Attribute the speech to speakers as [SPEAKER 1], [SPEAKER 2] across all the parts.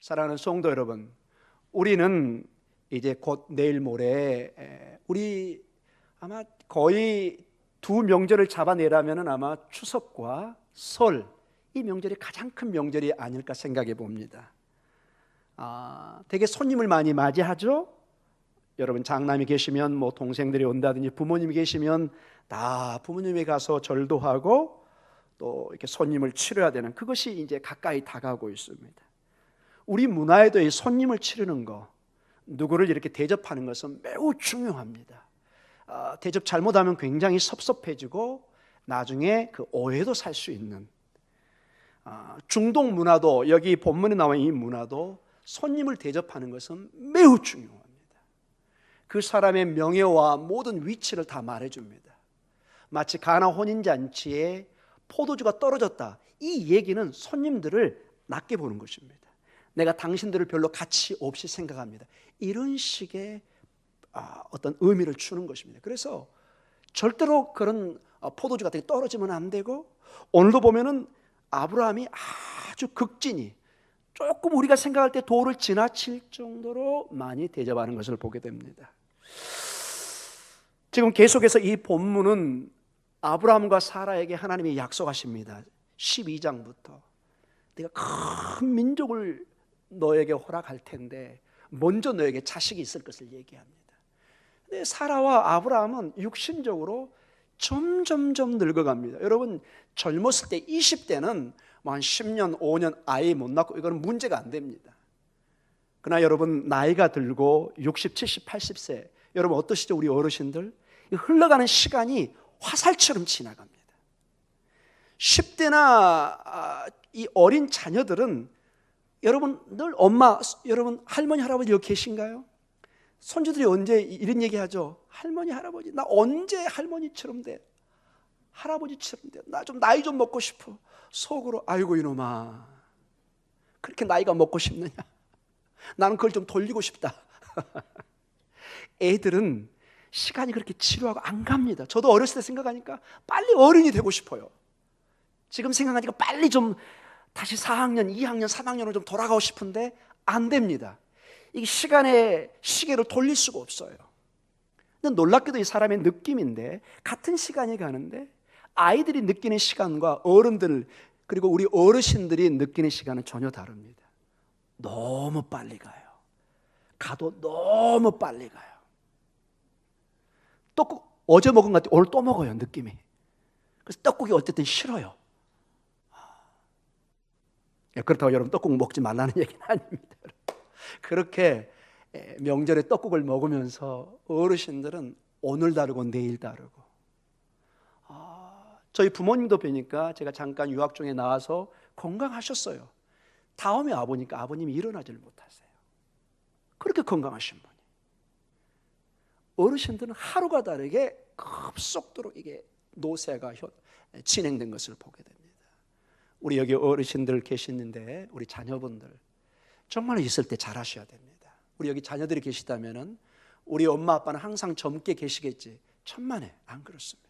[SPEAKER 1] 사랑하는 성도 여러분, 우리는 이제 곧 내일 모레 우리 아마 거의 두 명절을 잡아내라면 아마 추석과 설, 이 명절이 가장 큰 명절이 아닐까 생각해 봅니다. 되게 손님을 많이 맞이하죠. 여러분 장남이 계시면 뭐 동생들이 온다든지 부모님이 계시면 다 부모님이 가서 절도 하고 또 이렇게 손님을 치러야 되는, 그것이 이제 가까이 다가오고 있습니다. 우리 문화에도 이 손님을 치르는 거, 누구를 이렇게 대접하는 것은 매우 중요합니다. 대접 잘못하면 굉장히 섭섭해지고 나중에 그 오해도 살 수 있는, 중동 문화도, 여기 본문에 나와 이 문화도 손님을 대접하는 것은 매우 중요합니다. 그 사람의 명예와 모든 위치를 다 말해줍니다. 마치 가나 혼인잔치에 포도주가 떨어졌다, 이 얘기는 손님들을 낮게 보는 것입니다. 내가 당신들을 별로 가치 없이 생각합니다, 이런 식의 어떤 의미를 주는 것입니다. 그래서 절대로 그런 포도주 같은 게 떨어지면 안 되고, 오늘도 보면은 아브라함이 아주 극진히 조금 우리가 생각할 때 도를 지나칠 정도로 많이 대접하는 것을 보게 됩니다. 지금 계속해서 이 본문은 아브라함과 사라에게 하나님이 약속하십니다. 12장부터 내가 큰 민족을 너에게 허락할 텐데 먼저 너에게 자식이 있을 것을 얘기합니다. 근데 사라와 아브라함은 육신적으로 점점점 늙어갑니다. 여러분 젊었을 때 20대는 뭐 한 10년 5년 아이 못 낳고 이거는 문제가 안 됩니다. 그러나 여러분 나이가 들고 60, 70, 80세, 여러분 어떠시죠? 우리 어르신들 흘러가는 시간이 화살처럼 지나갑니다. 10대나 이 어린 자녀들은 여러분 늘 엄마, 여러분 할머니 할아버지 여기 계신가요? 손주들이 언제 이런 얘기하죠? 할머니 할아버지 나 언제 할머니처럼 돼? 할아버지처럼 돼? 나 좀 나이 좀 먹고 싶어. 속으로 아이고 이놈아, 그렇게 나이가 먹고 싶느냐? 나는 그걸 좀 돌리고 싶다. 애들은 시간이 그렇게 지루하고 안 갑니다. 저도 어렸을 때 생각하니까 빨리 어른이 되고 싶어요. 지금 생각하니까 빨리 좀 다시 4학년, 2학년, 3학년으로 좀 돌아가고 싶은데 안 됩니다. 이게 시간의 시계를 돌릴 수가 없어요. 근데 놀랍게도 이 사람의 느낌인데, 같은 시간이 가는데 아이들이 느끼는 시간과 어른들, 그리고 우리 어르신들이 느끼는 시간은 전혀 다릅니다. 너무 빨리 가요. 가도 너무 빨리 가요. 떡국 어제 먹은 것 같아 오늘 또 먹어요, 느낌이. 그래서 떡국이 어쨌든 싫어요. 그렇다고 여러분 떡국 먹지 말라는 얘기는 아닙니다. 그렇게 명절에 떡국을 먹으면서 어르신들은 오늘 다르고 내일 다르고, 저희 부모님도 뵈니까 제가 잠깐 유학 중에 나와서 건강하셨어요. 다음에 와보니까 아버님이 일어나질 못하세요. 그렇게 건강하신 분이. 어르신들은 하루가 다르게 급속도로 이게 노쇠가 진행된 것을 보게 됩니다. 우리 여기 어르신들 계시는데 우리 자녀분들 정말 있을 때 잘하셔야 됩니다. 우리 여기 자녀들이 계시다면은 우리 엄마 아빠는 항상 젊게 계시겠지, 천만에 안 그렇습니다.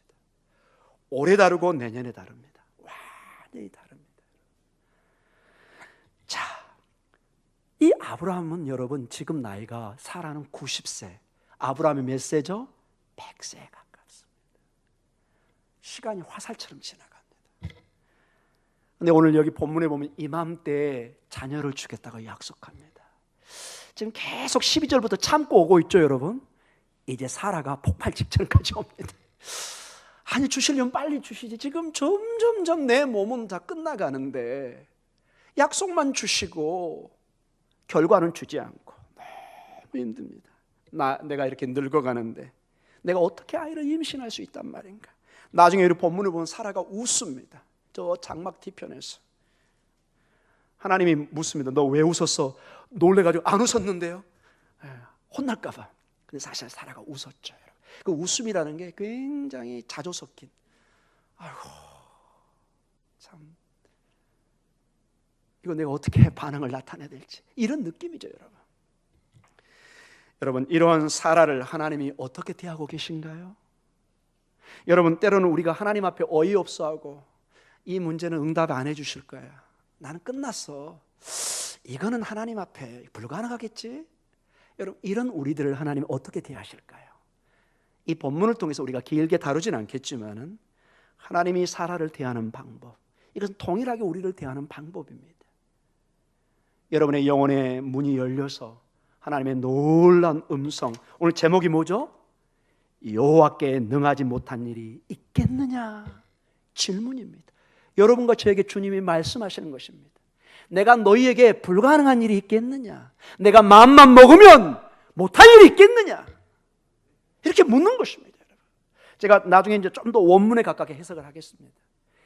[SPEAKER 1] 올해 다르고 내년에 다릅니다. 완전히 다릅니다. 자, 이 아브라함은 여러분 지금 나이가, 사라는 90세, 아브라함이 몇 세죠? 100세에 가깝습니다. 시간이 화살처럼 지나갑니다. 근데 오늘 여기 본문에 보면 이맘때 자녀를 주겠다고 약속합니다. 지금 계속 12절부터 참고 오고 있죠, 여러분? 이제 사라가 폭발 직전까지 옵니다. 아니 주시려면 빨리 주시지, 지금 점점점 내 몸은 다 끝나가는데 약속만 주시고 결과는 주지 않고 너무 힘듭니다. 내가 이렇게 늙어가는데 내가 어떻게 아이를 임신할 수 있단 말인가. 나중에 우리 본문을 보면 사라가 웃습니다. 저 장막 뒤편에서 하나님이 묻습니다. 너 왜 웃었어? 놀래가지고 안 웃었는데요. 혼날까 봐. 근데 사실 사라가 웃었죠. 그 웃음이라는 게 굉장히 자조 섞인, 아이고 참 이거 내가 어떻게 반응을 나타내야 될지, 이런 느낌이죠. 여러분 이런 사라를 하나님이 어떻게 대하고 계신가요? 여러분 때로는 우리가 하나님 앞에 어이없어하고 이 문제는 응답 안 해주실 거야, 나는 끝났어, 이거는 하나님 앞에 불가능하겠지? 여러분, 이런 우리들을 하나님 어떻게 대하실까요? 이 본문을 통해서 우리가 길게 다루진 않겠지만은 하나님이 사라를 대하는 방법, 이것은 동일하게 우리를 대하는 방법입니다. 여러분의 영혼의 문이 열려서 하나님의 놀라운 음성, 오늘 제목이 뭐죠? 여호와께 능하지 못한 일이 있겠느냐? 질문입니다. 여러분과 저에게 주님이 말씀하시는 것입니다. 내가 너희에게 불가능한 일이 있겠느냐? 내가 마음만 먹으면 못할 일이 있겠느냐? 이렇게 묻는 것입니다. 제가 나중에 이제 좀 더 원문에 가깝게 해석을 하겠습니다.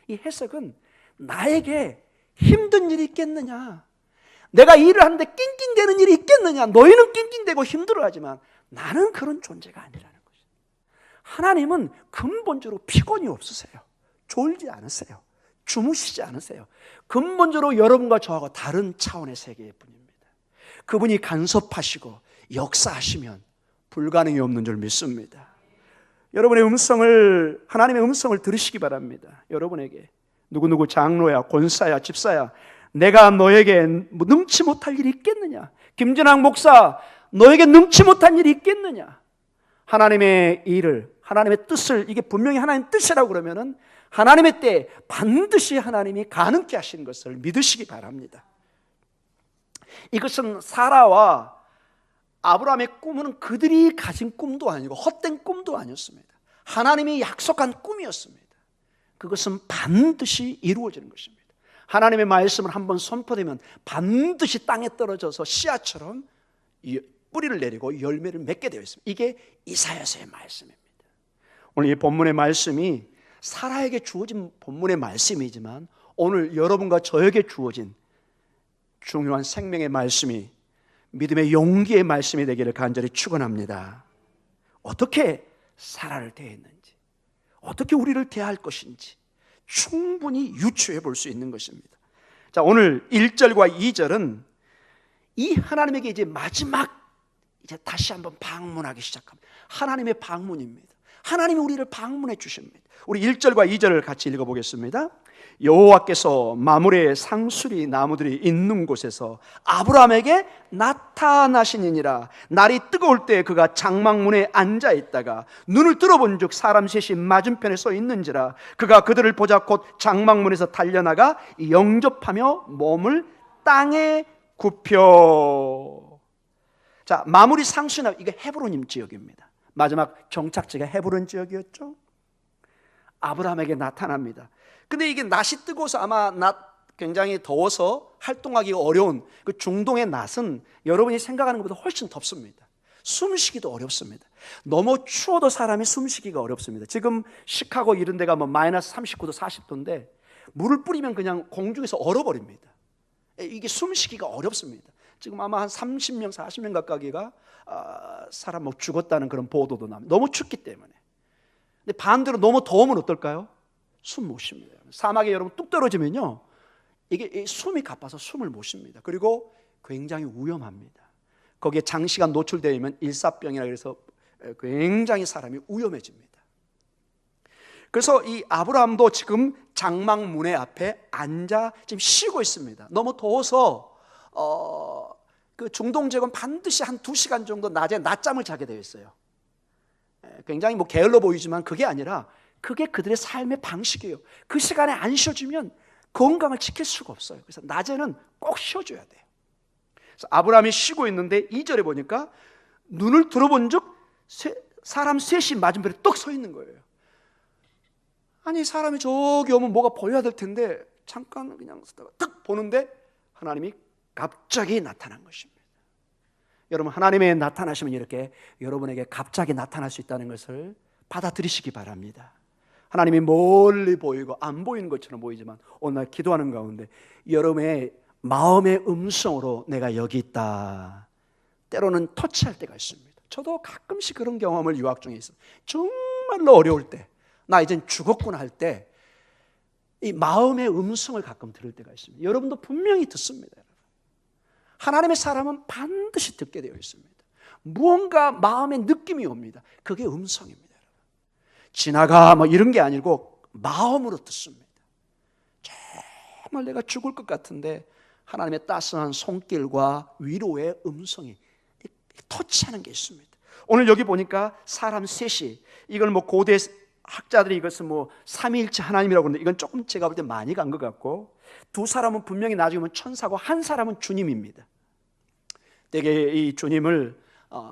[SPEAKER 1] 이 해석은 나에게 힘든 일이 있겠느냐? 내가 일을 하는데 낑낑대는 일이 있겠느냐? 너희는 낑낑대고 힘들어하지만 나는 그런 존재가 아니라는 것입니다. 하나님은 근본적으로 피곤이 없으세요. 졸지 않으세요. 주무시지 않으세요. 근본적으로 여러분과 저하고 다른 차원의 세계의 분입니다. 그분이 간섭하시고 역사하시면 불가능이 없는 줄 믿습니다. 여러분의 음성을, 하나님의 음성을 들으시기 바랍니다. 여러분에게 누구누구 장로야, 권사야, 집사야, 내가 너에게 능치 못할 일이 있겠느냐? 김진학 목사, 너에게 능치 못한 일이 있겠느냐? 하나님의 일을, 하나님의 뜻을, 이게 분명히 하나님의 뜻이라고 그러면은 하나님의 때에 반드시 하나님이 가능케 하시는 것을 믿으시기 바랍니다. 이것은 사라와 아브라함의 꿈은 그들이 가진 꿈도 아니고 헛된 꿈도 아니었습니다. 하나님이 약속한 꿈이었습니다. 그것은 반드시 이루어지는 것입니다. 하나님의 말씀을 한번 선포되면 반드시 땅에 떨어져서 씨앗처럼 뿌리를 내리고 열매를 맺게 되어 있습니다. 이게 이사야서의 말씀입니다. 오늘 이 본문의 말씀이 사라에게 주어진 본문의 말씀이지만 오늘 여러분과 저에게 주어진 중요한 생명의 말씀이 믿음의 용기의 말씀이 되기를 간절히 축원합니다. 어떻게 사라를 대했는지, 어떻게 우리를 대할 것인지 충분히 유추해 볼 수 있는 것입니다. 자, 오늘 1절과 2절은 이 하나님에게 이제 마지막 이제 다시 한번 방문하기 시작합니다. 하나님의 방문입니다. 하나님이 우리를 방문해 주십니다. 우리 1절과 2절을 같이 읽어보겠습니다. 여호와께서 마므레의 상수리 나무들이 있는 곳에서 아브라함에게 나타나시니라. 날이 뜨거울 때 그가 장막문에 앉아 있다가 눈을 들어본즉 사람 셋이 맞은편에 서 있는지라. 그가 그들을 보자 곧 장막문에서 달려나가 영접하며 몸을 땅에 굽혀. 자, 마므리 상수리, 이게 헤브론 지역입니다. 마지막 정착지가 헤브론 지역이었죠. 아브라함에게 나타납니다. 근데 이게 낮이 뜨고서 아마 낮 굉장히 더워서 활동하기가 어려운 그 중동의 낮은 여러분이 생각하는 것보다 훨씬 덥습니다. 숨쉬기도 어렵습니다. 너무 추워도 사람이 숨쉬기가 어렵습니다. 지금 시카고 이런 데가 뭐 마이너스 39도 40도인데 물을 뿌리면 그냥 공중에서 얼어버립니다. 이게 숨쉬기가 어렵습니다. 지금 아마 한 30명 40명 가까이가 사람 뭐 죽었다는 그런 보도도 납니다. 너무 춥기 때문에. 근데 반대로 너무 더우면 어떨까요? 숨 못 쉽니다. 사막에 여러분 뚝 떨어지면요, 이게 숨이 가빠서 숨을 못 쉽니다. 그리고 굉장히 위험합니다. 거기에 장시간 노출되면 일사병이라 그래서 굉장히 사람이 위험해집니다. 그래서 이 아브라함도 지금 장막문의 앞에 앉아 지금 쉬고 있습니다. 너무 더워서 그 중동 지역은 반드시 한 2시간 정도 낮에 낮잠을 자게 되어 있어요. 굉장히 뭐 게을러 보이지만 그게 아니라 그게 그들의 삶의 방식이에요. 그 시간에 안 쉬어주면 건강을 지킬 수가 없어요. 그래서 낮에는 꼭 쉬어줘야 돼요. 그래서 아브라함이 쉬고 있는데 2절에 보니까 눈을 들어본 즉 사람 셋이 맞은편에 떡 서 있는 거예요. 아니, 사람이 저기 오면 뭐가 보여야 될 텐데 잠깐 그냥 딱 보는데 하나님이 갑자기 나타난 것입니다. 여러분, 하나님의 나타나시면 이렇게 여러분에게 갑자기 나타날 수 있다는 것을 받아들이시기 바랍니다. 하나님이 멀리 보이고 안 보이는 것처럼 보이지만 오늘 기도하는 가운데 여러분의 마음의 음성으로 내가 여기 있다, 때로는 터치할 때가 있습니다. 저도 가끔씩 그런 경험을 유학 중에 있어요. 정말로 어려울 때, 나 이젠 죽었구나 할 때 이 마음의 음성을 가끔 들을 때가 있습니다. 여러분도 분명히 듣습니다. 하나님의 사람은 반드시 듣게 되어 있습니다. 무언가 마음의 느낌이 옵니다. 그게 음성입니다. 지나가 뭐 이런 게 아니고 마음으로 듣습니다. 정말 내가 죽을 것 같은데 하나님의 따스한 손길과 위로의 음성이 터치하는 게 있습니다. 오늘 여기 보니까 사람 셋이, 이걸 뭐 고대 학자들이 이것은 뭐 삼위일체 하나님이라고 그러는데 이건 조금 제가 볼 때 많이 간 것 같고, 두 사람은 분명히 나중에 보면 천사고 한 사람은 주님입니다. 되게 이 주님을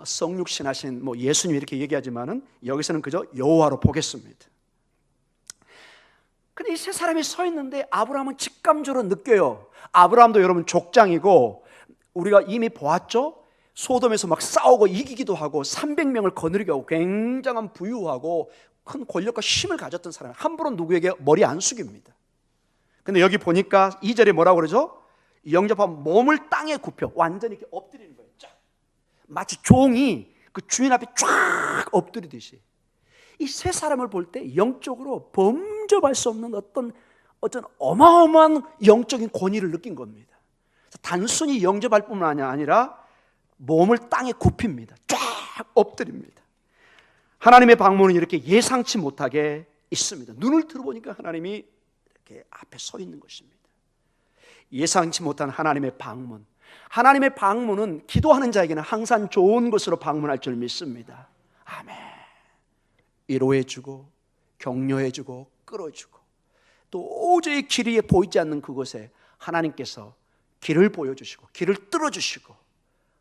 [SPEAKER 1] 성육신하신 뭐 예수님 이렇게 얘기하지만은 여기서는 그저 여호와로 보겠습니다. 근데 이 세 사람이 서 있는데 아브라함은 직감적으로 느껴요. 아브라함도 여러분 족장이고, 우리가 이미 보았죠? 소돔에서 막 싸우고 이기기도 하고 300명을 거느리게 하고 굉장한 부유하고 큰 권력과 힘을 가졌던 사람이 함부로 누구에게 머리 안 숙입니다. 근데 여기 보니까 2절에 뭐라고 그러죠? 영접하면 몸을 땅에 굽혀 완전히 이렇게 엎드리는 거예요. 쫙. 마치 종이 그 주인 앞에 쫙 엎드리듯이. 이 세 사람을 볼 때 영적으로 범접할 수 없는 어떤 어마어마한 영적인 권위를 느낀 겁니다. 단순히 영접할 뿐만 아니라 몸을 땅에 굽힙니다. 쫙 엎드립니다. 하나님의 방문은 이렇게 예상치 못하게 있습니다. 눈을 들어보니까 하나님이 이렇게 앞에 서 있는 것입니다. 예상치 못한 하나님의 방문. 하나님의 방문은 기도하는 자에게는 항상 좋은 것으로 방문할 줄 믿습니다. 아멘. 위로해주고 격려해주고 끌어주고, 또 도저히 길이 보이지 않는 그곳에 하나님께서 길을 보여주시고 길을 뚫어주시고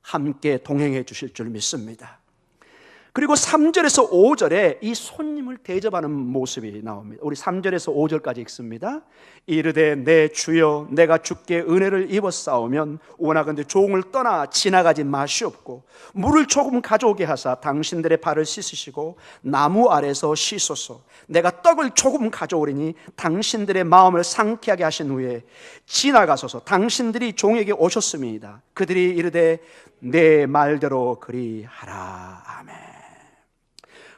[SPEAKER 1] 함께 동행해 주실 줄 믿습니다. 그리고 3절에서 5절에 이 손님을 대접하는 모습이 나옵니다. 우리 3절에서 5절까지 읽습니다. 이르되 내 주여 내가 주께 은혜를 입었사오면 원하건대 종을 떠나 지나가지 마시옵고 물을 조금 가져오게 하사 당신들의 발을 씻으시고 나무 아래서 씻소서. 내가 떡을 조금 가져오리니 당신들의 마음을 상쾌하게 하신 후에 지나가소서. 당신들이 종에게 오셨음이니이다. 그들이 이르되 내 말대로 그리하라. 아멘.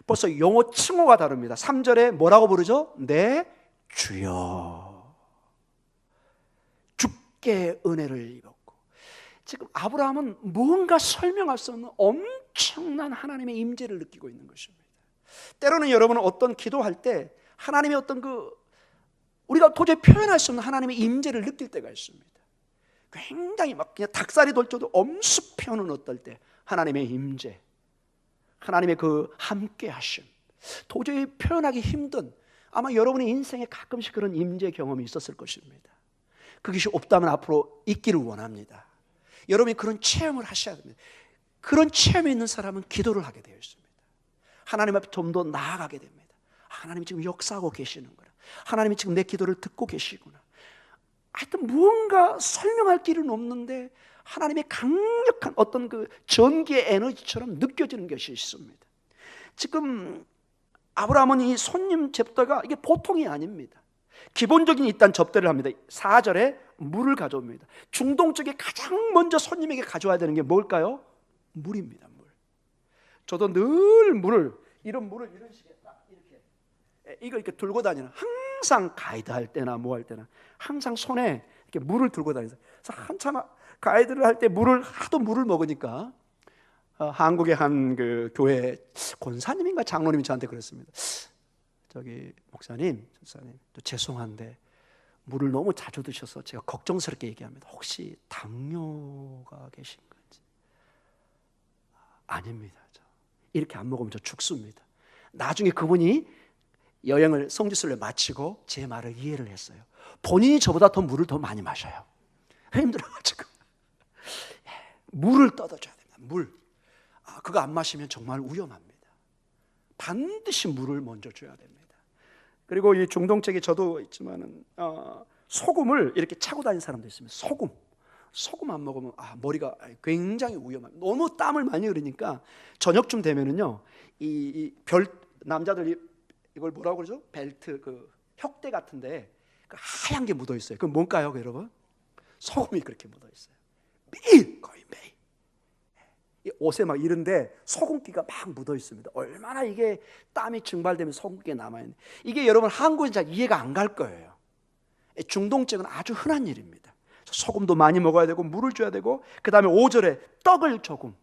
[SPEAKER 1] 벌써 영어 칭호가 다릅니다. 3절에 뭐라고 부르죠? 내 주여. 주께 은혜를 입었고. 지금 아브라함은 뭔가 설명할 수 없는 엄청난 하나님의 임재를 느끼고 있는 것입니다. 때로는 여러분은 어떤 기도할 때 하나님의 어떤 우리가 도저히 표현할 수 없는 하나님의 임재를 느낄 때가 있습니다. 굉장히 막 그냥 닭살이 돋쳐도 엄습해오는 어떨 때 하나님의 임재, 하나님의 그 함께 하심, 도저히 표현하기 힘든, 아마 여러분의 인생에 가끔씩 그런 임재 경험이 있었을 것입니다. 그것이 없다면 앞으로 있기를 원합니다. 여러분이 그런 체험을 하셔야 됩니다. 그런 체험이 있는 사람은 기도를 하게 되어 있습니다. 하나님 앞에 좀 더 나아가게 됩니다. 하나님이 지금 역사하고 계시는구나, 하나님이 지금 내 기도를 듣고 계시구나. 하여튼 무언가 설명할 길은 없는데 하나님의 강력한 어떤 그 전기의 에너지처럼 느껴지는 것이 있습니다. 지금 아브라함은 이 손님 접대가 이게 보통이 아닙니다. 기본적인 일단 접대를 합니다. 4절에 물을 가져옵니다. 중동 쪽에 가장 먼저 손님에게 가져와야 되는 게 뭘까요? 물입니다. 물. 저도 늘 이런 물을 이런 식으로 딱 이걸 이렇게 들고 다니는, 항상 가이드 할 때나 뭐 할 때나 항상 손에 이렇게 물을 들고 다니면서, 한참 가이드를 할 때 하도 물을 먹으니까 한국의 한 그 교회 권사님인가 장로님이 저한테 그랬습니다. 저기 목사님, 전사님, 또 죄송한데 물을 너무 자주 드셔서 제가 걱정스럽게 얘기합니다. 혹시 당뇨가 계신 건지? 아닙니다. 이렇게 안 먹으면 저 죽습니다. 나중에 그분이 여행을 성지순례 마치고 제 말을 이해를 했어요. 본인이 저보다 더 물을 더 많이 마셔요. 힘들어가지고 물을 떠들어줘야 됩니다. 물. 그거 안 마시면 정말 위험합니다. 반드시 물을 먼저 줘야 됩니다. 그리고 이 중동 쪽에 저도 있지만은 소금을 이렇게 차고 다니는 사람도 있습니다. 소금 안 먹으면 머리가 굉장히 위험합니다. 너무 땀을 많이 흘리니까 저녁쯤 되면은요, 남자들이 이걸 뭐라고 그러죠? 벨트, 그 혁대 같은데 그 하얀 게 묻어 있어요. 그건 뭔가요, 여러분? 소금이 그렇게 묻어 있어요. 거의 매일. 이 옷에 막 이런데 소금기가 막 묻어 있습니다. 얼마나 이게 땀이 증발되면 소금기가 남아있는. 이게 여러분 한국은 잘 이해가 안 갈 거예요. 중동 쪽은 아주 흔한 일입니다. 소금도 많이 먹어야 되고 물을 줘야 되고, 그 다음에 5절에 떡을 조금,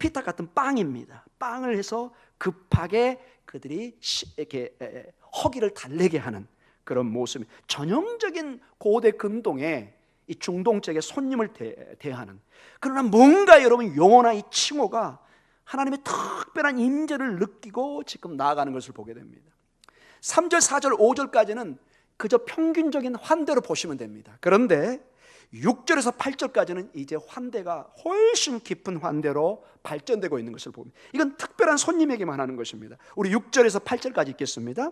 [SPEAKER 1] 피타 같은 빵입니다. 빵을 해서 급하게 그들이 이렇게 허기를 달래게 하는 그런 모습이 전형적인 고대 근동의 이 중동적의 손님을 대하는, 그러나 뭔가 여러분 영원한 이 칭호가 하나님의 특별한 임재를 느끼고 지금 나아가는 것을 보게 됩니다. 3절, 4절, 5절까지는 그저 평균적인 환대로 보시면 됩니다. 그런데 6절에서 8절까지는 이제 환대가 훨씬 깊은 환대로 발전되고 있는 것을 봅니다. 이건 특별한 손님에게만 하는 것입니다. 우리 6절에서 8절까지 읽겠습니다.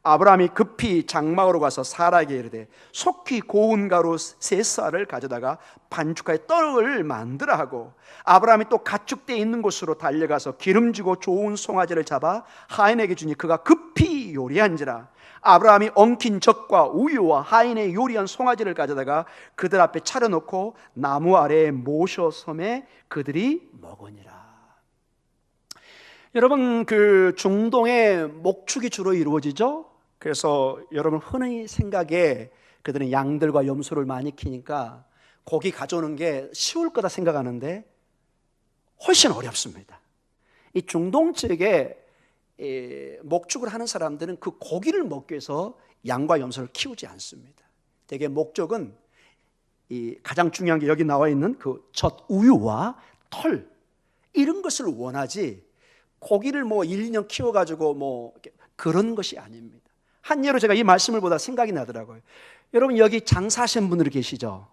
[SPEAKER 1] 아브라함이 급히 장막으로 가서 사라에게 이르되 속히 고운 가루 3쌀을 가져다가 반죽하여 떡을 만들어 하고, 아브라함이 또 가축대 있는 곳으로 달려가서 기름지고 좋은 송아지를 잡아 하인에게 주니 그가 급히 요리한지라. 아브라함이 엉킨 젖과 우유와 하인의 요리한 송아지를 가져다가 그들 앞에 차려놓고 나무 아래에 모셔 섬에 그들이 먹으니라. 여러분, 그 중동의 목축이 주로 이루어지죠. 그래서 여러분 흔히 생각에 그들은 양들과 염소를 많이 키니까 고기 가져오는 게 쉬울 거다 생각하는데 훨씬 어렵습니다. 이 중동 지역에 목축을 하는 사람들은 그 고기를 먹기 위해서 양과 염소를 키우지 않습니다. 대개 목적은 이 가장 중요한 게 여기 나와 있는 그 젖, 우유와 털, 이런 것을 원하지 고기를 뭐 1, 2년 키워가지고 뭐 그런 것이 아닙니다. 한 예로 제가 이 말씀을 보다 생각이 나더라고요. 여러분, 여기 장사하시는 분들이 계시죠?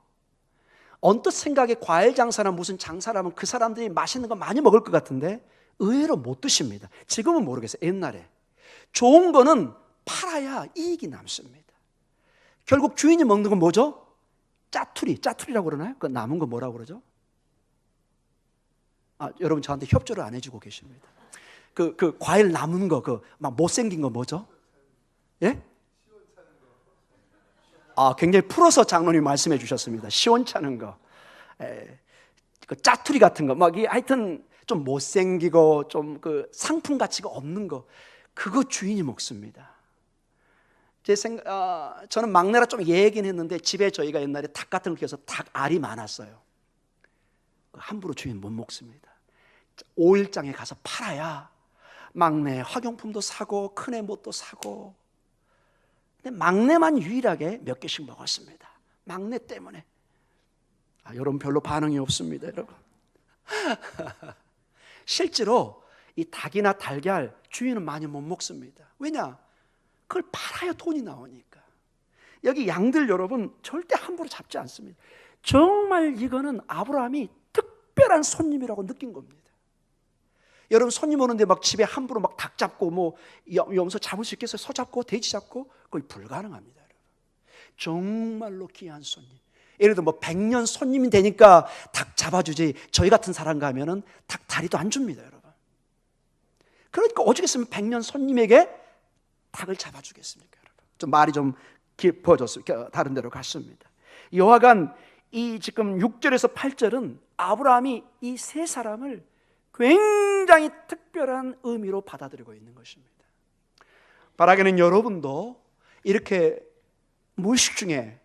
[SPEAKER 1] 언뜻 생각에 과일 장사나 무슨 장사라면 그 사람들이 맛있는 거 많이 먹을 것 같은데 의외로 못 드십니다. 지금은 모르겠어요. 옛날에 좋은 거는 팔아야 이익이 남습니다. 결국 주인이 먹는 건 뭐죠? 짜투리라고 그러나요? 그 남은 거 뭐라고 그러죠? 여러분 저한테 협조를 안 해주고 계십니다. 그 과일 남은 거, 그 막 못생긴 거 뭐죠? 예? 굉장히 풀어서 장로님 말씀해 주셨습니다. 시원찮은 거, 그 짜투리 같은 거, 막 하여튼 좀 못생기고 좀 그 상품 가치가 없는 거, 그거 주인이 먹습니다. 저는 막내라 좀 예긴 했는데 집에 저희가 옛날에 닭 같은 거 키워서 닭 알이 많았어요. 함부로 주인 못 먹습니다. 5일장에 가서 팔아야 막내 학용품도 사고 큰애 뭣도 사고. 근데 막내만 유일하게 몇 개씩 먹었습니다. 막내 때문에. 여러분 별로 반응이 없습니다, 여러분. 실제로 이 닭이나 달걀 주인은 많이 못 먹습니다. 왜냐? 그걸 팔아야 돈이 나오니까. 여기 양들 여러분 절대 함부로 잡지 않습니다. 정말 이거는 아브라함이 특별한 손님이라고 느낀 겁니다. 여러분 손님 오는데 막 집에 함부로 막 닭 잡고 뭐 염소 잡을 수 있겠어요? 소 잡고 돼지 잡고 거의 불가능합니다. 여러분. 정말로 귀한 손님. 예를 들어 뭐 100년 손님이 되니까 닭 잡아주지, 저희 같은 사람 가면은 닭 다리도 안 줍니다, 여러분. 그러니까 어쩌겠으면 100년 손님에게 닭을 잡아주겠습니까, 여러분? 좀 말이 좀 깊어졌습니다. 다른 데로 갔습니다. 여하간 이 지금 6절에서 8절은 아브라함이 이 세 사람을 굉장히 특별한 의미로 받아들이고 있는 것입니다. 바라기는 여러분도 이렇게 무의식 중에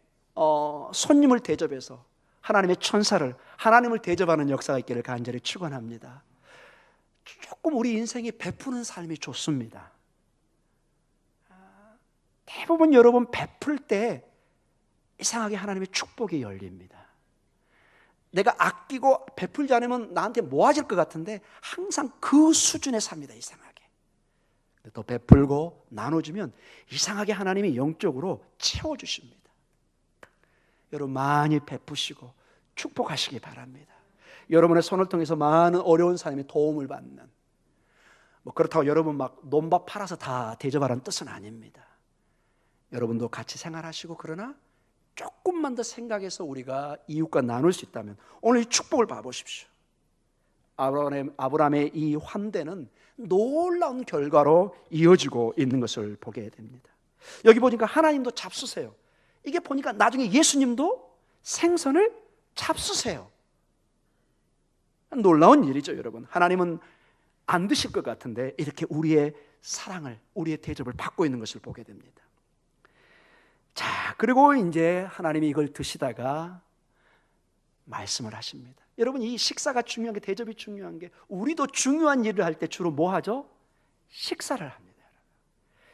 [SPEAKER 1] 손님을 대접해서 하나님의 천사를, 하나님을 대접하는 역사가 있기를 간절히 축원합니다. 조금 우리 인생이 베푸는 삶이 좋습니다. 대부분 여러분 베풀 때 이상하게 하나님의 축복이 열립니다. 내가 아끼고 베풀지 않으면 나한테 모아질 것 같은데 항상 그 수준에 삽니다, 이상하게. 또 베풀고 나눠주면 이상하게 하나님이 영적으로 채워주십니다. 여러분 많이 베푸시고 축복하시기 바랍니다. 여러분의 손을 통해서 많은 어려운 사람이 도움을 받는, 뭐 그렇다고 여러분 막 논밭 팔아서 다 대접하라는 뜻은 아닙니다. 여러분도 같이 생활하시고, 그러나 조금만 더 생각해서 우리가 이웃과 나눌 수 있다면 오늘 이 축복을 봐보십시오. 아브라함의 이 환대는 놀라운 결과로 이어지고 있는 것을 보게 됩니다. 여기 보니까 하나님도 잡수세요. 이게 보니까 나중에 예수님도 생선을 잡수세요. 놀라운 일이죠, 여러분. 하나님은 안 드실 것 같은데 이렇게 우리의 사랑을, 우리의 대접을 받고 있는 것을 보게 됩니다. 자, 그리고 이제 하나님이 이걸 드시다가 말씀을 하십니다. 여러분, 이 식사가 중요한 게, 대접이 중요한 게, 우리도 중요한 일을 할 때 주로 뭐 하죠? 식사를 합니다.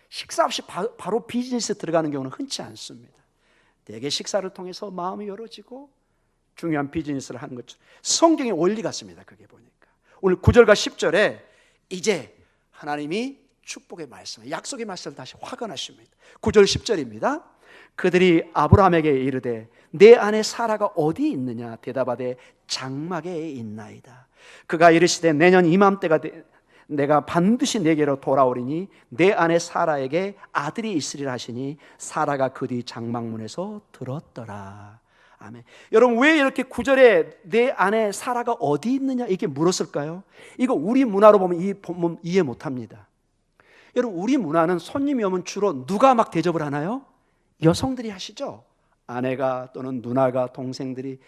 [SPEAKER 1] 식사 없이 바로 비즈니스 들어가는 경우는 흔치 않습니다. 대개 식사를 통해서 마음이 열어지고 중요한 비즈니스를 하는 것처럼 성경의 원리 같습니다. 그게 보니까 오늘 9절과 10절에 이제 하나님이 축복의 말씀, 약속의 말씀을 다시 확언하십니다. 9절 10절입니다. 그들이 아브라함에게 이르되 내 아내 사라가 어디 있느냐 대답하되 장막에 있나이다. 그가 이르시되 내년 이맘때가 내가 반드시 내게로 돌아오리니 내 아내 사라에게 아들이 있으리라 하시니 사라가 그 뒤 장막문에서 들었더라. 아멘. 여러분 왜 이렇게 9절에 내 아내 사라가 어디 있느냐 이렇게 물었을까요? 이거 우리 문화로 보면 이 본문 이해 못합니다. 여러분 우리 문화는 손님이 오면 주로 누가 막 대접을 하나요? 여성들이 하시죠. 아내가 또는 누나가 동생들이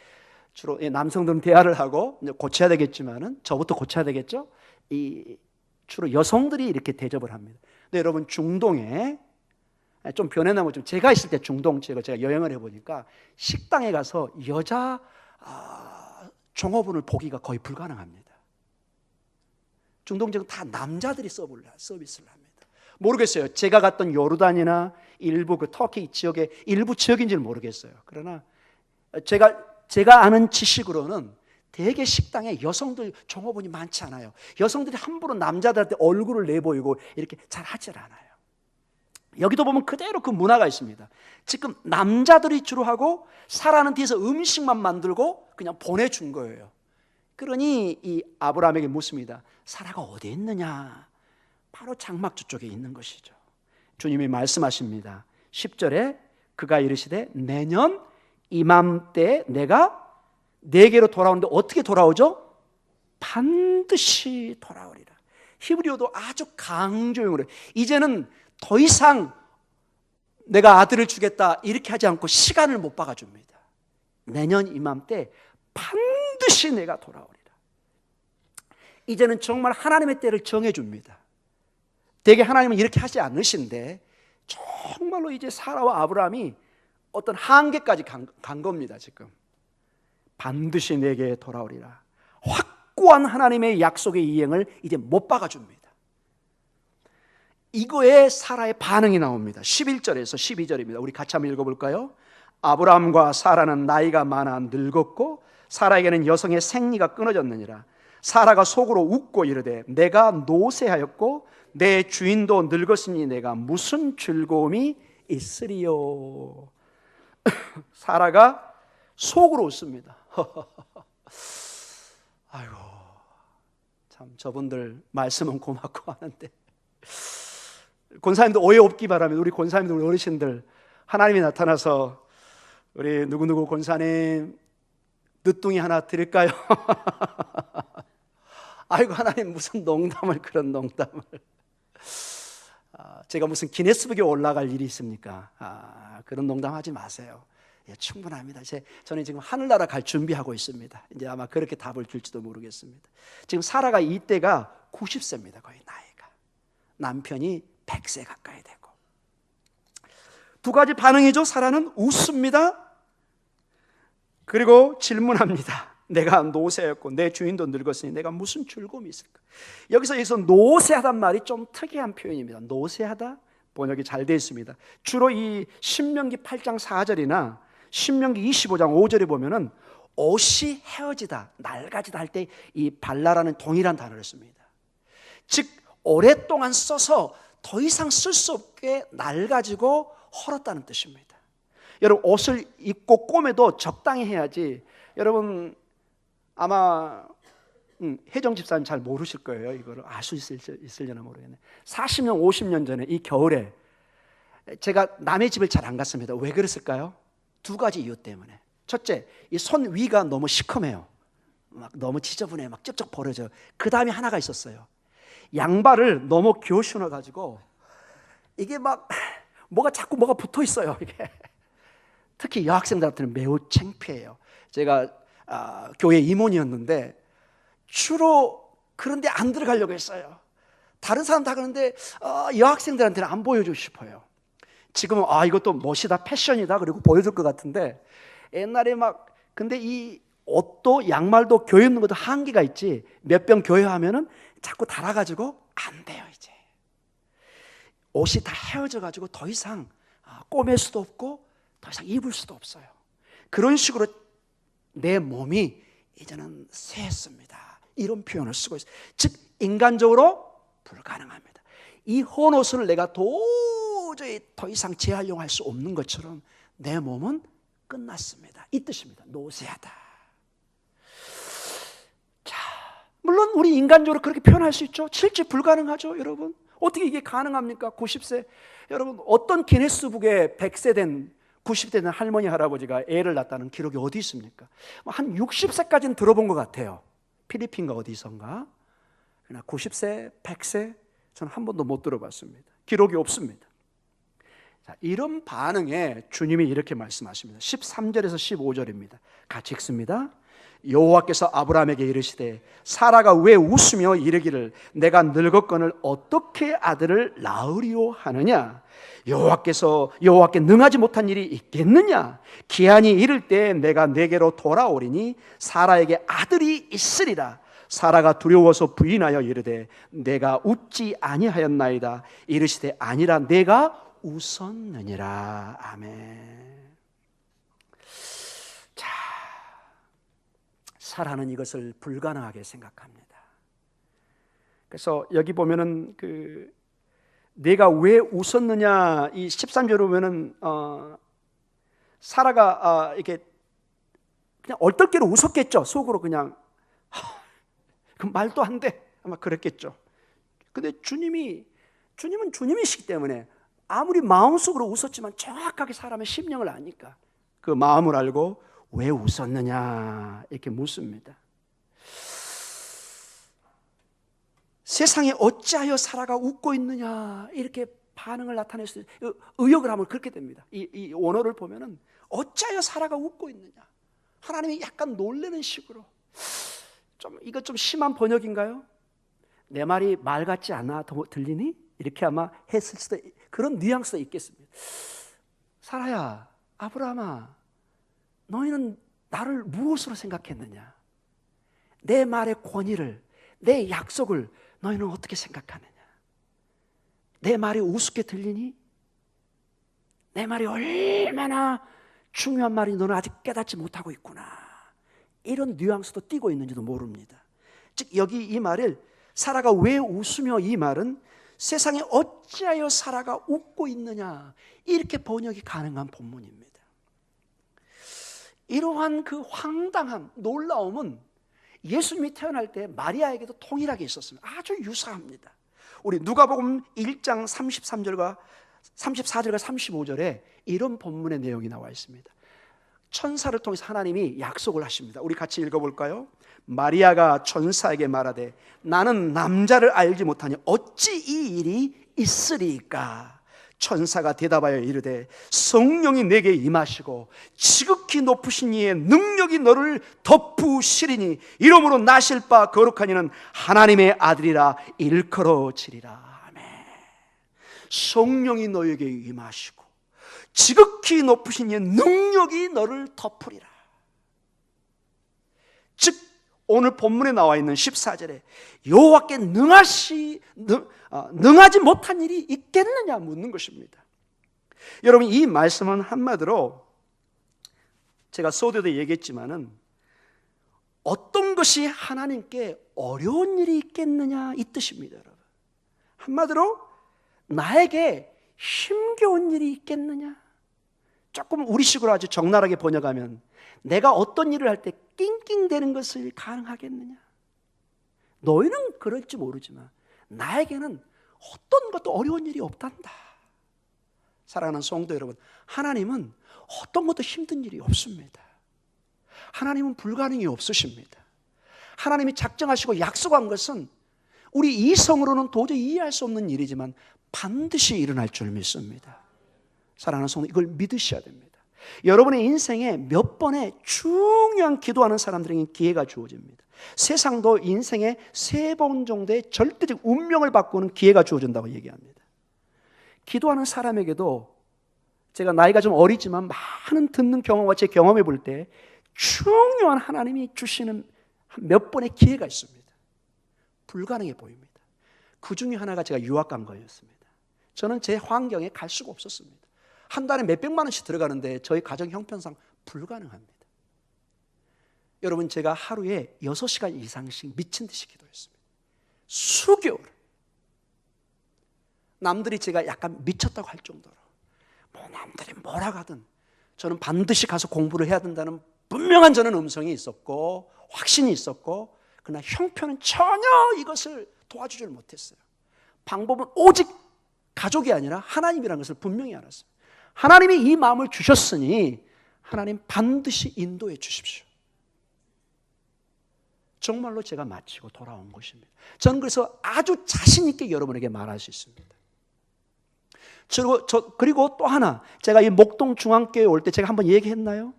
[SPEAKER 1] 주로 남성들은 대화를 하고 고쳐야 되겠지만은 저부터 고쳐야 되겠죠. 주로 여성들이 이렇게 대접을 합니다. 근데 여러분 중동에 좀 변해나면 좀 제가 있을 때 중동 제가 여행을 해보니까 식당에 가서 여자 종업원을 보기가 거의 불가능합니다. 중동 지역은 다 남자들이 서비스를 합니다. 모르겠어요. 제가 갔던 요르단이나 일부 그 터키 지역의 일부 지역인지는 모르겠어요. 그러나 제가 아는 지식으로는 대개 식당에 여성들 종업원이 많지 않아요. 여성들이 함부로 남자들한테 얼굴을 내보이고 이렇게 잘 하질 않아요. 여기도 보면 그대로 그 문화가 있습니다. 지금 남자들이 주로 하고 사라는 뒤에서 음식만 만들고 그냥 보내준 거예요. 그러니 이 아브라함에게 묻습니다. 사라가 어디에 있느냐? 바로 장막 쪽에 있는 것이죠. 주님이 말씀하십니다. 10절에 그가 이르시되 내년 이맘때 내가 내게로 돌아오는데 어떻게 돌아오죠? 반드시 돌아오리라. 히브리어도 아주 강조용으로 이제는 더 이상 내가 아들을 주겠다 이렇게 하지 않고 시간을 못 박아줍니다. 내년 이맘때 반드시 내가 돌아오리라. 이제는 정말 하나님의 때를 정해줍니다. 대개 하나님은 이렇게 하지 않으신데 정말로 이제 사라와 아브라함이 어떤 한계까지 간 겁니다. 지금 반드시 내게 돌아오리라. 확고한 하나님의 약속의 이행을 이제 못 박아줍니다. 이거에 사라의 반응이 나옵니다. 11절에서 12절입니다. 우리 같이 한번 읽어볼까요? 아브라함과 사라는 나이가 많아 늙었고 사라에게는 여성의 생리가 끊어졌느니라. 사라가 속으로 웃고 이르되 내가 노쇠하였고 내 주인도 늙었으니 내가 무슨 즐거움이 있으리요. 사라가 속으로 웃습니다. 아이고 참 저분들 말씀은 고맙고 하는데 권사님도 오해 없기 바랍니다. 우리 권사님들 우리 어르신들 하나님이 나타나서 우리 누구누구 권사님 늦둥이 하나 드릴까요? 아이고 하나님 무슨 농담을 그런 농담을 제가 무슨 기네스북에 올라갈 일이 있습니까? 그런 농담하지 마세요. 예, 충분합니다. 저는 지금 하늘나라 갈 준비하고 있습니다. 이제 아마 그렇게 답을 줄지도 모르겠습니다. 지금 사라가 이때가 90세입니다. 거의 나이가. 남편이 100세 가까이 되고. 두 가지 반응이죠. 사라는 웃습니다. 그리고 질문합니다. 내가 노쇠였고 내 주인도 늙었으니 내가 무슨 즐거움이 있을까? 여기서 노쇠하단 말이 좀 특이한 표현입니다. 노쇠하다 번역이 잘 되어 있습니다. 주로 이 신명기 8장 4절이나 신명기 25장 5절에 보면은 옷이 헤어지다, 낡아지다 할 때 이 발라라는 동일한 단어를 씁니다. 즉 오랫동안 써서 더 이상 쓸 수 없게 낡아지고 헐었다는 뜻입니다. 여러분 옷을 입고 꼬매도 적당히 해야지. 여러분 아마 혜정 집사님 잘 모르실 거예요. 이거를 알 수 있으려나 모르겠네. 40년 50년 전에 이 겨울에 제가 남의 집을 잘 안 갔습니다. 왜 그랬을까요? 두 가지 이유 때문에. 첫째, 이 손 위가 너무 시커매요. 막 너무 지저분해, 막 쩍쩍 벌어져요. 그 다음에 하나가 있었어요. 양발을 너무 겨우 신어가지고 이게 막 자꾸 뭐가 붙어 있어요. 이게 특히 여학생들한테는 매우 창피해요. 제가 교회 임원이었는데 주로 그런데 안 들어가려고 했어요. 다른 사람 다 그러는데 여학생들한테는 안 보여주고 싶어요. 지금은 이것도 멋이다, 패션이다 그리고 보여줄 것 같은데 옛날에 근데 이 옷도 양말도 교회 입는 것도 한계가 있지. 몇 병 교회하면은 자꾸 달아가지고 안 돼요. 이제 옷이 다 헤어져가지고 더 이상 꼬맬 수도 없고 더 이상 입을 수도 없어요. 그런 식으로 내 몸이 이제는 쇠했습니다. 이런 표현을 쓰고 있어요. 즉 인간적으로 불가능합니다. 이 헌옷을 내가 도저히 더 이상 재활용할 수 없는 것처럼 내 몸은 끝났습니다. 이 뜻입니다. 노쇠하다. 자, 물론 우리 인간적으로 그렇게 표현할 수 있죠. 실제 불가능하죠, 여러분. 어떻게 이게 가능합니까? 90세. 여러분, 어떤 기네스북에 100세 된 90세 된 할머니 할아버지가 애를 낳았다는 기록이 어디 있습니까? 한 60세까지는 들어본 것 같아요. 필리핀가 어디선가. 그러나 90세, 100세 저는 한 번도 못 들어봤습니다. 기록이 없습니다. 자, 이런 반응에 주님이 이렇게 말씀하십니다. 13절에서 15절입니다. 같이 읽습니다. 여호와께서 아브라함에게 이르시되 사라가 왜 웃으며 이르기를 내가 늙었거늘 어떻게 아들을 낳으리오 하느냐. 여호와께 능하지 못한 일이 있겠느냐. 기한이 이를 때 내가 내게로 돌아오리니 사라에게 아들이 있으리라. 사라가 두려워서 부인하여 이르되 내가 웃지 아니하였나이다. 이르시되 아니라 내가 웃었느니라. 아멘. 자, 사라는 이것을 불가능하게 생각합니다. 그래서 여기 보면은 내가 왜 웃었느냐, 이 13절에 보면은 사라가 이렇게 그냥 얼떨결에 웃었겠죠. 속으로 그냥 그 말도 안 돼 아마 그랬겠죠. 근데 주님은 주님이시기 때문에 아무리 마음속으로 웃었지만 정확하게 사람의 심령을 아니까 그 마음을 알고 왜 웃었느냐 이렇게 묻습니다. 세상에 어찌하여 사라가 웃고 있느냐 이렇게 반응을 나타낼 수 있어요. 의역을 하면 그렇게 됩니다. 이 원어를 보면은 어찌하여 사라가 웃고 있느냐. 하나님이 약간 놀라는 식으로 이거 좀 심한 번역인가요? 내 말이 말 같지 않아 들리니? 이렇게 아마 했을 수도 그런 뉘앙스가 있겠습니다. 사라야, 아브라함아, 너희는 나를 무엇으로 생각했느냐? 내 말의 권위를, 내 약속을 너희는 어떻게 생각하느냐? 내 말이 우습게 들리니? 내 말이 얼마나 중요한 말인지 너는 아직 깨닫지 못하고 있구나. 이런 뉘앙스도 띄고 있는지도 모릅니다. 즉 여기 이 말을 사라가 왜 웃으며, 이 말은 세상에 어찌하여 사라가 웃고 있느냐 이렇게 번역이 가능한 본문입니다. 이러한 그 황당함, 놀라움은 예수님이 태어날 때 마리아에게도 통일하게 있었습니다. 아주 유사합니다. 우리 누가복음 1장 34절과 35절에 이런 본문의 내용이 나와 있습니다. 천사를 통해서 하나님이 약속을 하십니다. 우리 같이 읽어볼까요? 마리아가 천사에게 말하되 나는 남자를 알지 못하니 어찌 이 일이 있으리까? 천사가 대답하여 이르되 성령이 내게 임하시고 지극히 높으신 이의 능력이 너를 덮으시리니 이러므로 나실 바 거룩한 이는 하나님의 아들이라 일컬어지리라. 아멘. 성령이 너에게 임하시고 지극히 높으신 이의 능력이 너를 덮으리라. 즉 오늘 본문에 나와 있는 14절에 여호와께 능하지 못한 일이 있겠느냐 묻는 것입니다. 여러분, 이 말씀은 한마디로 제가 소도도 얘기했지만은 어떤 것이 하나님께 어려운 일이 있겠느냐 이 뜻입니다. 여러분, 한마디로 나에게 힘겨운 일이 있겠느냐. 조금 우리식으로 아주 적나라하게 번역하면 내가 어떤 일을 할 때 낑낑대는 것을 가능하겠느냐. 너희는 그럴지 모르지만 나에게는 어떤 것도 어려운 일이 없단다. 사랑하는 성도 여러분, 하나님은 어떤 것도 힘든 일이 없습니다. 하나님은 불가능이 없으십니다. 하나님이 작정하시고 약속한 것은 우리 이성으로는 도저히 이해할 수 없는 일이지만 반드시 일어날 줄 믿습니다. 사랑하는 성도, 이걸 믿으셔야 됩니다. 여러분의 인생에 몇 번의 중요한 기도하는 사람들에게 기회가 주어집니다. 세상도 인생에 3번 정도의 절대적 운명을 바꾸는 기회가 주어진다고 얘기합니다. 기도하는 사람에게도 제가 나이가 좀 어리지만 많은 듣는 경험과 제 경험해 볼 때 중요한 하나님이 주시는 몇 번의 기회가 있습니다. 불가능해 보입니다. 그 중에 하나가 제가 유학 간 거였습니다. 저는 제 환경에 갈 수가 없었습니다. 한 달에 몇백만 원씩 들어가는데 저희 가정 형편상 불가능합니다. 여러분, 제가 하루에 6시간 이상씩 미친 듯이 기도했습니다. 수개월. 남들이 제가 약간 미쳤다고 할 정도로, 뭐 남들이 뭐라 하든 저는 반드시 가서 공부를 해야 된다는 분명한 저는 음성이 있었고 확신이 있었고, 그러나 형편은 전혀 이것을 도와주질 못했어요. 방법은 오직 가족이 아니라 하나님이라는 것을 분명히 알았어요. 하나님이 이 마음을 주셨으니 하나님 반드시 인도해 주십시오. 정말로 제가 마치고 돌아온 것입니다. 저는 그래서 아주 자신 있게 여러분에게 말할 수 있습니다. 그리고 또 하나, 제가 이 목동 중앙교회 올 때 제가 한번 얘기했나요?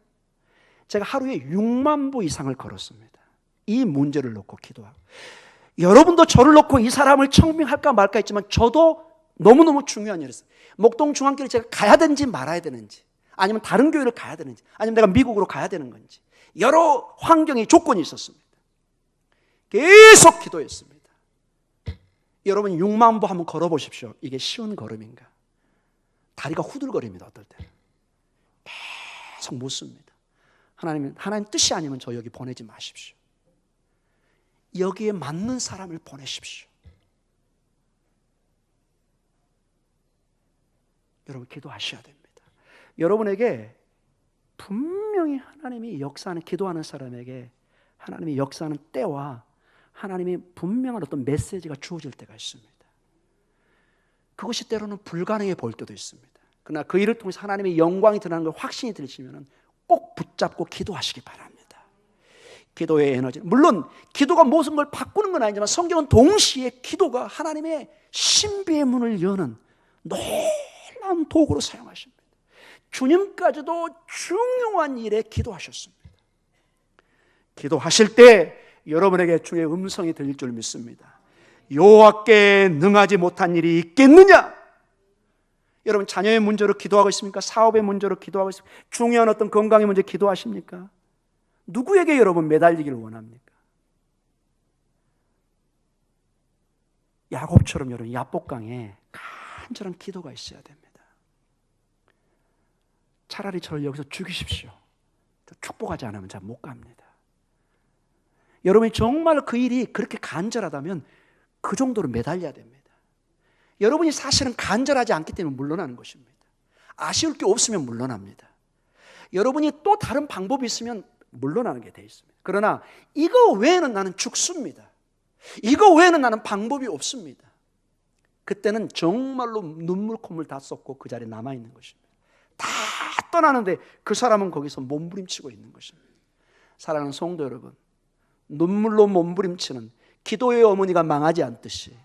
[SPEAKER 1] 제가 하루에 6만 보 이상을 걸었습니다. 이 문제를 놓고 기도하고. 여러분도 저를 놓고 이 사람을 청명할까 말까 했지만 저도 너무너무 중요한 일이었어요. 목동 중앙교회를 제가 가야 되는지 말아야 되는지, 아니면 다른 교회를 가야 되는지, 아니면 내가 미국으로 가야 되는 건지, 여러 환경의 조건이 있었습니다. 계속 기도했습니다. 여러분 6만 보 한번 걸어보십시오. 이게 쉬운 걸음인가? 다리가 후들거립니다. 어떨 때는 계속 묻습니다. 하나님 뜻이 아니면 저 여기 보내지 마십시오. 여기에 맞는 사람을 보내십시오. 여러분 기도하셔야 됩니다. 여러분에게 분명히 하나님이 역사하는, 기도하는 사람에게 하나님이 역사하는 때와 하나님이 분명한 어떤 메시지가 주어질 때가 있습니다. 그것이 때로는 불가능해 보일 때도 있습니다. 그러나 그 일을 통해서 하나님의 영광이 드러나는 걸 확신이 들으시면 꼭 붙잡고 기도하시기 바랍니다. 기도의 에너지, 물론 기도가 모든 걸 바꾸는 건 아니지만 성경은 동시에 기도가 하나님의 신비의 문을 여는 놀라운 도구로 사용하십니다. 주님까지도 중요한 일에 기도하셨습니다. 기도하실 때 여러분에게 주의 음성이 들릴 줄 믿습니다. 여호와께 능하지 못한 일이 있겠느냐? 여러분 자녀의 문제로 기도하고 있습니까? 사업의 문제로 기도하고 있습니까? 중요한 어떤 건강의 문제 기도하십니까? 누구에게 여러분 매달리기를 원합니까? 야곱처럼 여러분 야복강에 간절한 기도가 있어야 됩니다. 차라리 저를 여기서 죽이십시오. 축복하지 않으면 잘 못 갑니다. 여러분이 정말 그 일이 그렇게 간절하다면 그 정도로 매달려야 됩니다. 여러분이 사실은 간절하지 않기 때문에 물러나는 것입니다. 아쉬울 게 없으면 물러납니다. 여러분이 또 다른 방법이 있으면 물러나는 게 돼 있습니다. 그러나 이거 외에는 나는 죽습니다. 이거 외에는 나는 방법이 없습니다. 그때는 정말로 눈물 콧물 다 쏟고 그 자리에 남아있는 것입니다. 다 떠나는데 그 사람은 거기서 몸부림치고 있는 것입니다. 사랑하는 성도 여러분, 눈물로 몸부림치는 기도의 어머니가 망하지 않듯이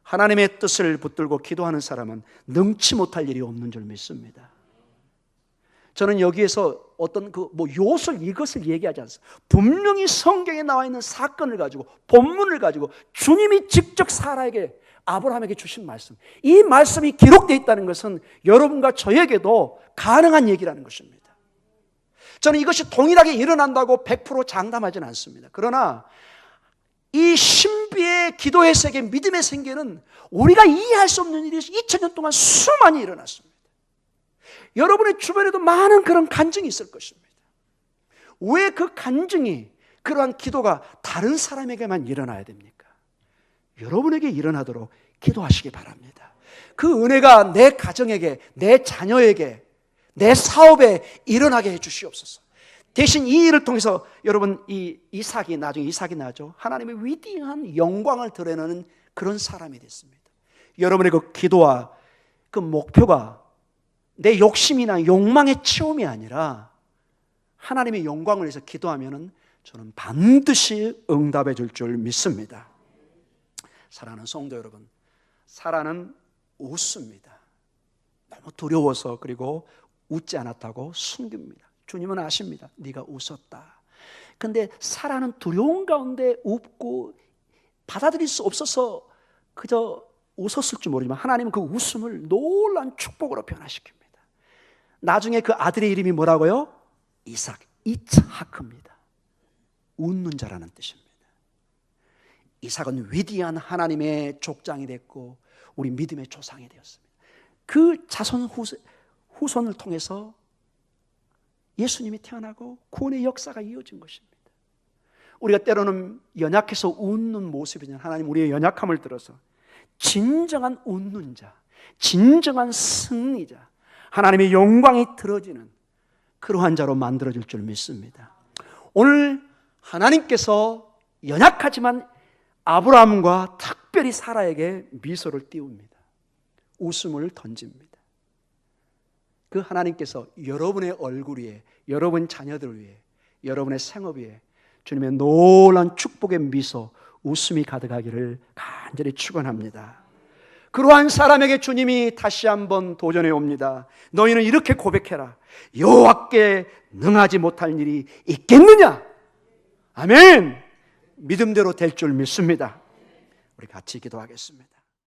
[SPEAKER 1] 하나님의 뜻을 붙들고 기도하는 사람은 능치 못할 일이 없는 줄 믿습니다. 저는 여기에서 어떤 요술 이것을 얘기하지 않습니다. 분명히 성경에 나와 있는 사건을 가지고, 본문을 가지고 주님이 직접 사라에게, 아브라함에게 주신 말씀, 이 말씀이 기록되어 있다는 것은 여러분과 저에게도 가능한 얘기라는 것입니다. 저는 이것이 동일하게 일어난다고 100% 장담하지는 않습니다. 그러나 이 신비의 기도의 세계, 믿음의 세계는 우리가 이해할 수 없는 일이 2000년 동안 수많이 일어났습니다. 여러분의 주변에도 많은 그런 간증이 있을 것입니다. 왜 그 간증이, 그러한 기도가 다른 사람에게만 일어나야 됩니까? 여러분에게 일어나도록 기도하시기 바랍니다. 그 은혜가 내 가정에게, 내 자녀에게, 내 사업에 일어나게 해 주시옵소서. 대신 이 일을 통해서 여러분 이삭이 나중에 이삭이 나죠. 하나님의 위대한 영광을 드러내는 그런 사람이 됐습니다. 여러분의 그 기도와 그 목표가 내 욕심이나 욕망의 채움이 아니라 하나님의 영광을 위해서 기도하면은 저는 반드시 응답해 줄 줄 믿습니다. 사랑하는 성도 여러분, 사라는 웃습니다. 너무 두려워서, 그리고 웃지 않았다고 숨깁니다. 주님은 아십니다. 네가 웃었다. 그런데 사라는 두려운 가운데 웃고 받아들일 수 없어서 그저 웃었을 줄 모르지만 하나님은 그 웃음을 놀라운 축복으로 변화시킵니다. 나중에 그 아들의 이름이 뭐라고요? 이삭, 이츠하크입니다. 웃는 자라는 뜻입니다. 이삭은 위대한 하나님의 족장이 됐고 우리 믿음의 조상이 되었습니다. 그 자손 후손을 통해서 예수님이 태어나고 구원의 역사가 이어진 것입니다. 우리가 때로는 연약해서 웃는 모습이냐, 하나님 우리의 연약함을 들어서 진정한 웃는 자, 진정한 승리자, 하나님의 영광이 들어지는 그러한 자로 만들어질 줄 믿습니다. 오늘 하나님께서 연약하지만 아브라함과 특별히 사라에게 미소를 띄웁니다. 웃음을 던집니다. 그 하나님께서 여러분의 얼굴 위에, 여러분 자녀들 위에, 여러분의 생업 위에 주님의 놀라운 축복의 미소, 웃음이 가득하기를 간절히 축원합니다. 그러한 사람에게 주님이 다시 한번 도전해 옵니다. 너희는 이렇게 고백해라. 여호와께 능하지 못할 일이 있겠느냐? 아멘. 믿음대로 될 줄 믿습니다. 우리 같이 기도하겠습니다.